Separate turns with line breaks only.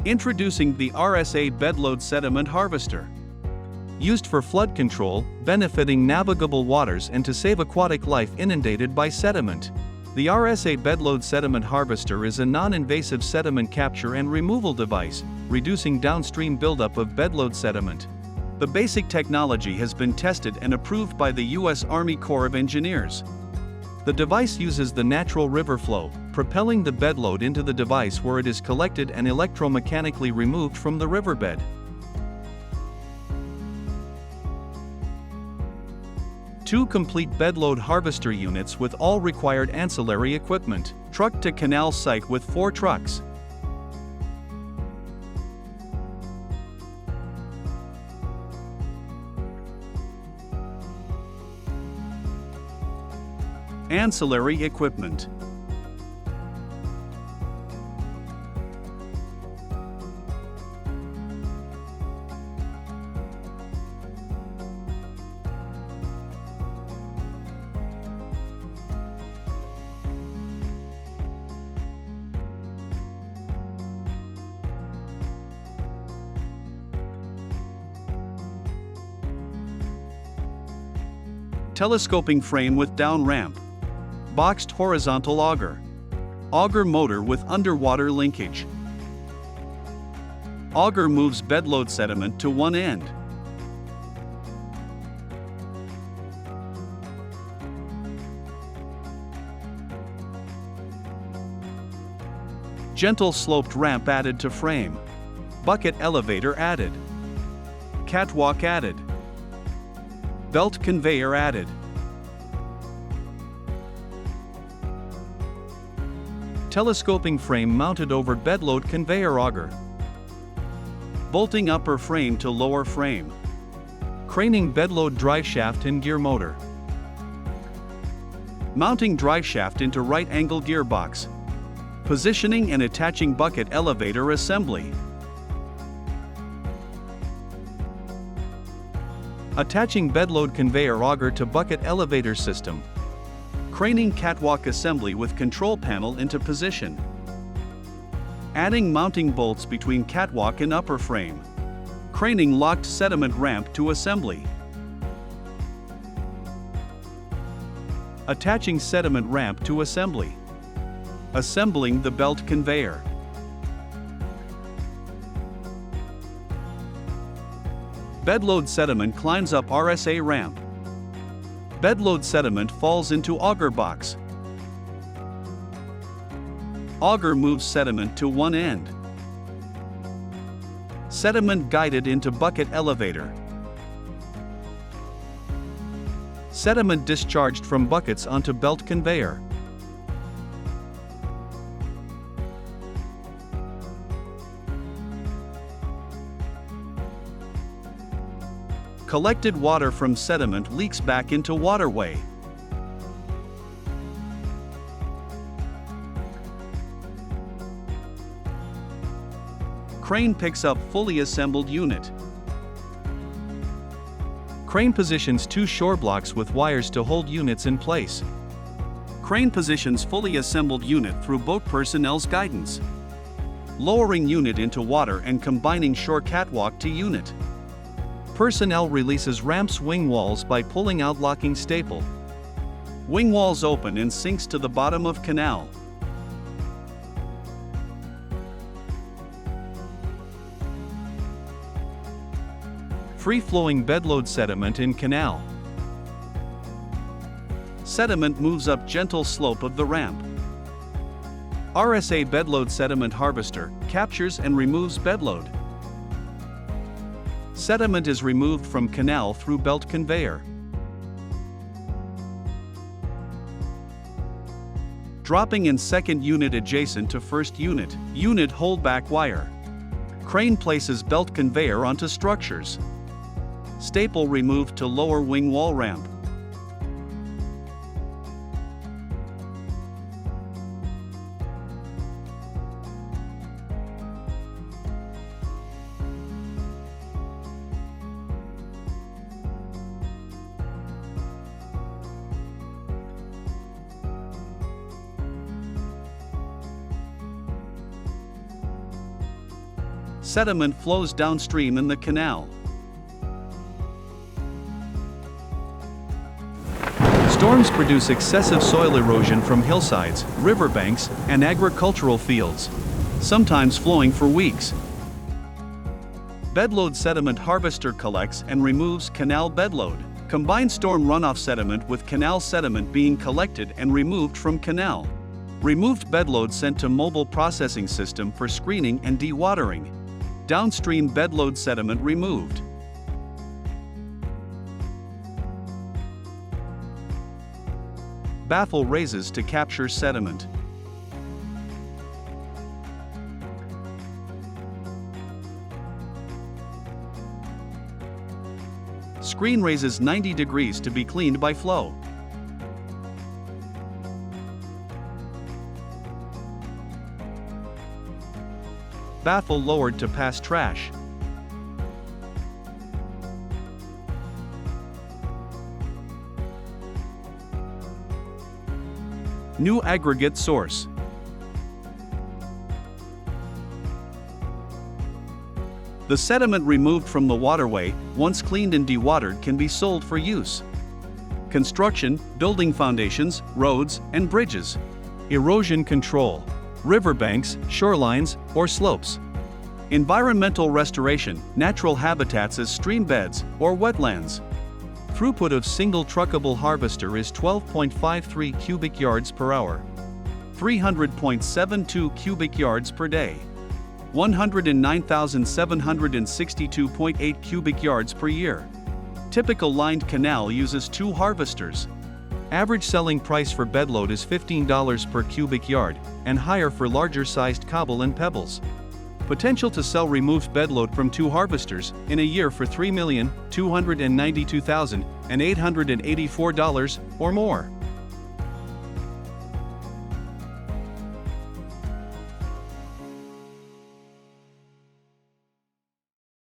Introducing the RSA Bedload Sediment Harvester. Used for flood control, benefiting navigable waters and to save aquatic life inundated by sediment. The RSA Bedload Sediment Harvester is a non-invasive sediment capture and removal device, reducing downstream buildup of bedload sediment. The basic technology has been tested and approved by the U.S. Army Corps of Engineers. The device uses the natural river flow, propelling the bedload into the device where it is collected and electromechanically removed from the riverbed. Two complete bedload harvester units with all required ancillary equipment. Truck to canal site with 4 trucks. Ancillary equipment. Telescoping frame with down ramp. Boxed horizontal auger. Auger motor with underwater linkage. Auger moves bedload sediment to one end. Gentle sloped ramp added to frame. Bucket elevator added. Catwalk added. Belt conveyor added. Telescoping frame mounted over bedload conveyor auger. Bolting upper frame to lower frame. Craning bedload drive shaft and gear motor. Mounting drive shaft into right angle gearbox. Positioning and attaching bucket elevator assembly. Attaching bedload conveyor auger to bucket elevator system. Craning catwalk assembly with control panel into position. Adding mounting bolts between catwalk and upper frame. Craning locked sediment ramp to assembly. Attaching sediment ramp to assembly. Assembling the belt conveyor. Bedload sediment climbs up RSA ramp. Bedload sediment falls into auger box. Auger moves sediment to one end. Sediment guided into bucket elevator. Sediment discharged from buckets onto belt conveyor. Collected water from sediment leaks back into waterway. Crane picks up fully assembled unit. Crane positions 2 shore blocks with wires to hold units in place. Crane positions fully assembled unit through boat personnel's guidance. Lowering unit into water and combining shore catwalk to unit. Personnel releases ramp's wing walls by pulling out locking staple. Wing walls open and sinks to the bottom of canal. Free-flowing bedload sediment in canal. Sediment moves up gentle slope of the ramp. RSA Bedload Sediment Harvester captures and removes bedload. Sediment is removed from canal through belt conveyor. Dropping in second unit adjacent to first unit. Unit holdback wire. Crane places belt conveyor onto structures. Staple removed to lower wing wall ramp. Sediment flows downstream in the canal. Storms produce excessive soil erosion from hillsides, riverbanks, and agricultural fields, sometimes flowing for weeks. Bedload sediment harvester collects and removes canal bedload. Combined storm runoff sediment with canal sediment being collected and removed from canal. Removed bedload sent to mobile processing system for screening and dewatering. Downstream bedload sediment removed. Baffle raises to capture sediment. Screen raises 90 degrees to be cleaned by flow. Baffle lowered to pass trash. New aggregate source. The sediment removed from the waterway, once cleaned and dewatered, can be sold for use. Construction, building foundations, roads, and bridges. Erosion control. Riverbanks, shorelines, or slopes. Environmental restoration, natural habitats as stream beds or wetlands. Throughput of single truckable harvester is 12.53 cubic yards per hour. 300.72 cubic yards per day. 109,762.8 cubic yards per year. Typical lined canal uses 2 harvesters. Average selling price for bedload is $15 per cubic yard, and higher for larger sized cobble and pebbles. Potential to sell removed bedload from 2 harvesters in a year for $3,292,884 or more.